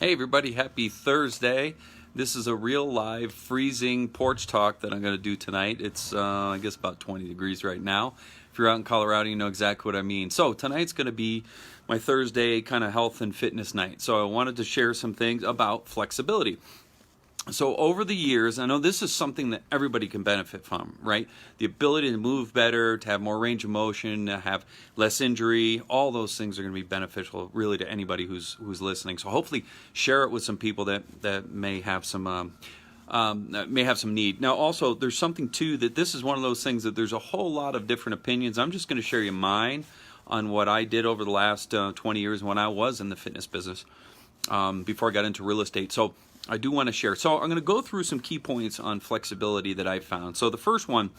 Hey everybody, happy Thursday. This is a real live freezing porch talk that I'm going to do tonight. It's I guess about 20 degrees right now. If you're out in Colorado, you know exactly what I mean. So tonight's going to be my Thursday kind of health and fitness night. So I wanted to share some things about flexibility. So over the years, I know this is something that everybody can benefit from, right? The ability to move better, to have more range of motion, to have less injury, all those things are going to be beneficial really to anybody who's listening. So hopefully share it with some people that may have some need. Now also, there's something too that this is one of those things that there's a whole lot of different opinions. I'm just going to share you mine on what I did over the last 20 years when I was in the fitness business before I got into real estate. So I do want to share. So I'm going to go through some key points on flexibility that I found. So the first one,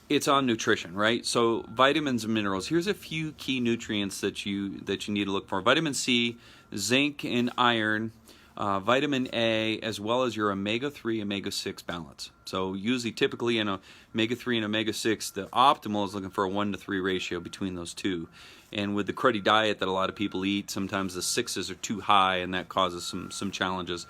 it's on nutrition, right? So vitamins and minerals. Here's a few key nutrients that you need to look for. Vitamin C, zinc and iron, vitamin A, as well as your omega-3, omega-6 balance. So usually, typically in omega-3 and omega-6, the optimal is looking for a 1-to-3 ratio between those two. And with the cruddy diet that a lot of people eat, sometimes the 6s are too high, and that causes some challenges.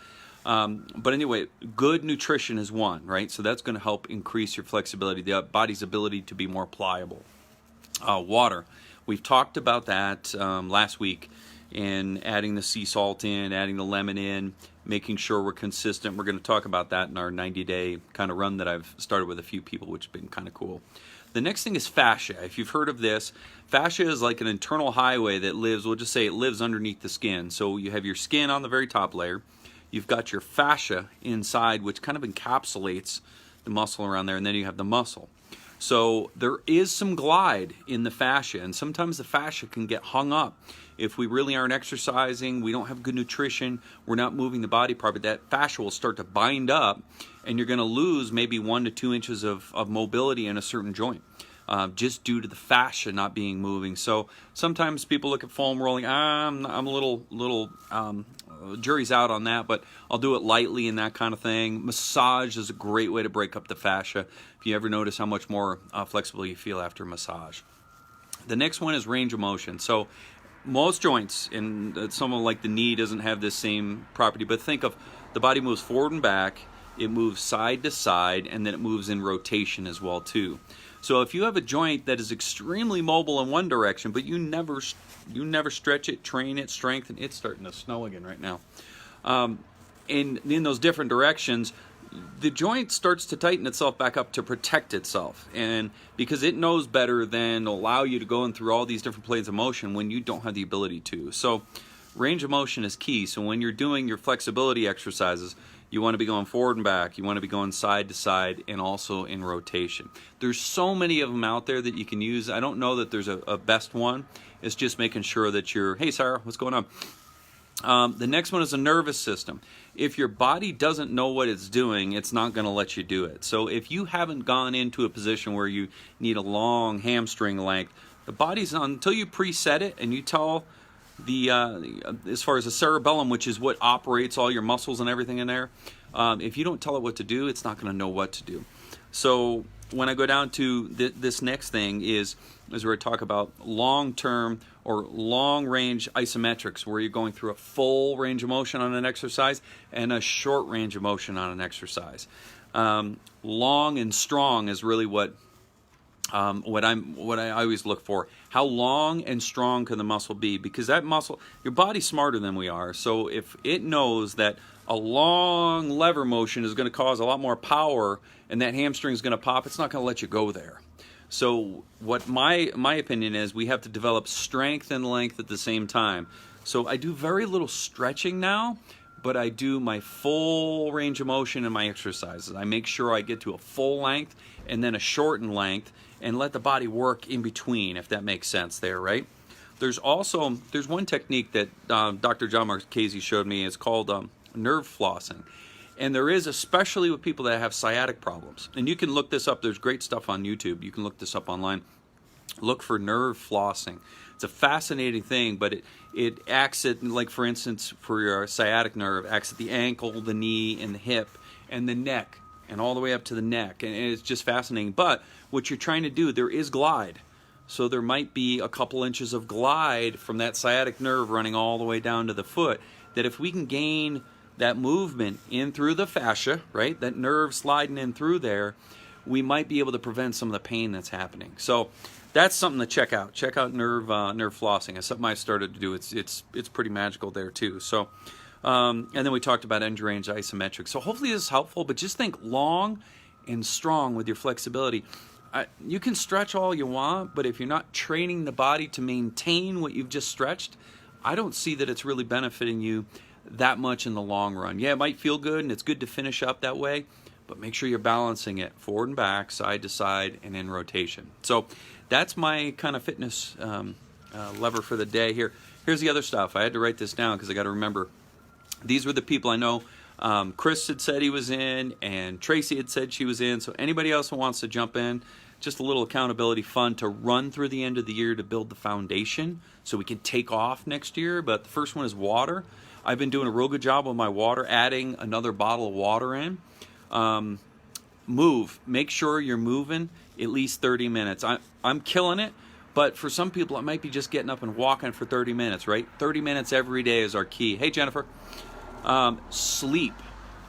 But anyway, good nutrition is one, right? So that's going to help increase your flexibility, the body's ability to be more pliable. Water. We've talked about that last week in adding the sea salt in, adding the lemon in, making sure we're consistent. We're going to talk about that in our 90-day kind of run that I've started with a few people, which has been kind of cool. The next thing is fascia. If you've heard of this, fascia is like an internal highway that lives, we'll just say it lives underneath the skin. So you have your skin on the very top layer. You've got your fascia inside, which kind of encapsulates the muscle around there, and then you have the muscle. So there is some glide in the fascia, and sometimes the fascia can get hung up. If we really aren't exercising, we don't have good nutrition, we're not moving the body part, but that fascia will start to bind up, and you're going to lose maybe 1 to 2 inches of mobility in a certain joint. Just due to the fascia not being moving. So sometimes people look at foam rolling. I'm a little jury's out on that, but I'll do it lightly and that kind of thing. Massage is a great way to break up the fascia. If you ever notice how much more flexible you feel after massage. The next one is range of motion. So most joints, and someone like the knee doesn't have this same property, but think of the body moves forward and back, it moves side to side, and then it moves in rotation as well too. So if you have a joint that is extremely mobile in one direction, but you never stretch it, train it, strengthen it, it's starting to snow again right now. In those different directions, the joint starts to tighten itself back up to protect itself, and because it knows better than allow you to go in through all these different planes of motion when you don't have the ability to. So range of motion is key. So when you're doing your flexibility exercises, you want to be going forward and back. You want to be going side to side and also in rotation. There's so many of them out there that you can use. I don't know that there's a best one. It's just making sure that you're, hey, Sarah, what's going on? The next one is the nervous system. If your body doesn't know what it's doing, it's not going to let you do it. So if you haven't gone into a position where you need a long hamstring length, the body's not, until you preset it and you tell as far as the cerebellum, which is what operates all your muscles and everything in there, if you don't tell it what to do, it's not going to know what to do. So when I go down to this next thing is where I talk about long-term or long-range isometrics, where you're going through a full range of motion on an exercise and a short range of motion on an exercise. Long and strong is really what I always look for. How long and strong can the muscle be? Because that muscle, your body's smarter than we are. So if it knows that a long lever motion is going to cause a lot more power and that hamstring is going to pop, it's not going to let you go there. So what my opinion is, we have to develop strength and length at the same time. So I do very little stretching now, but I do my full range of motion in my exercises. I make sure I get to a full length and then a shortened length and let the body work in between, if that makes sense there, right? There's one technique that Dr. John Marchese showed me. It's called nerve flossing. And there is, especially with people that have sciatic problems. And you can look this up. There's great stuff on YouTube. You can look this up online. Look for nerve flossing. It's a fascinating thing, but it acts at, like for instance, for your sciatic nerve, acts at the ankle, the knee, and the hip, and the neck, and all the way up to the neck. And it's just fascinating. But what you're trying to do, there is glide. So there might be a couple inches of glide from that sciatic nerve running all the way down to the foot that if we can gain that movement in through the fascia, right, that nerve sliding in through there, we might be able to prevent some of the pain that's happening. So that's something to check out. Check out nerve flossing. It's something I started to do. It's pretty magical there too. So and then we talked about end range isometric. So hopefully this is helpful, but just think long and strong with your flexibility. You can stretch all you want, but if you're not training the body to maintain what you've just stretched, I don't see that it's really benefiting you that much in the long run. Yeah, it might feel good, and it's good to finish up that way, but make sure you're balancing it forward and back, side to side, and in rotation. So that's my kind of fitness lever for the day here. Here's the other stuff. I had to write this down because I got to remember. These were the people I know. Chris had said he was in, and Tracy had said she was in. So anybody else who wants to jump in, just a little accountability fun to run through the end of the year to build the foundation so we can take off next year. But the first one is water. I've been doing a real good job with my water, adding another bottle of water in. Move. Make sure you're moving at least 30 minutes. I'm killing it, but for some people it might be just getting up and walking for 30 minutes, right? 30 minutes every day is our key. Hey, Jennifer. Sleep.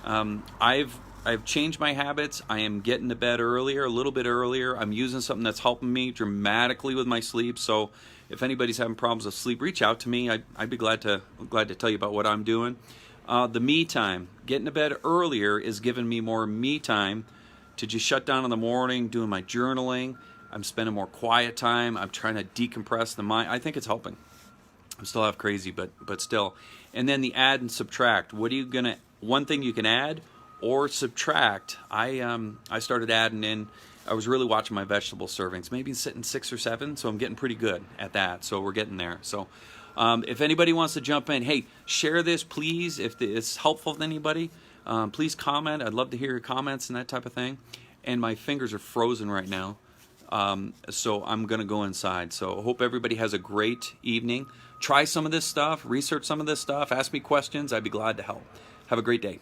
I've changed my habits. I am getting to bed earlier, a little bit earlier. I'm using something that's helping me dramatically with my sleep. So if anybody's having problems with sleep, reach out to me. I'd be glad to tell you about what I'm doing. The me time. Getting to bed earlier is giving me more me time to just shut down in the morning, doing my journaling. I'm spending more quiet time. I'm trying to decompress the mind. I think it's helping. I'm still half crazy, but still. And then the add and subtract. One thing you can add or subtract. I started adding in. I was really watching my vegetable servings, maybe sitting 6 or 7, so I'm getting pretty good at that. So we're getting there. So if anybody wants to jump in, hey, share this, please. If it's helpful to anybody, please comment. I'd love to hear your comments and that type of thing. And my fingers are frozen right now, so I'm going to go inside. So I hope everybody has a great evening. Try some of this stuff, research some of this stuff, ask me questions. I'd be glad to help. Have a great day.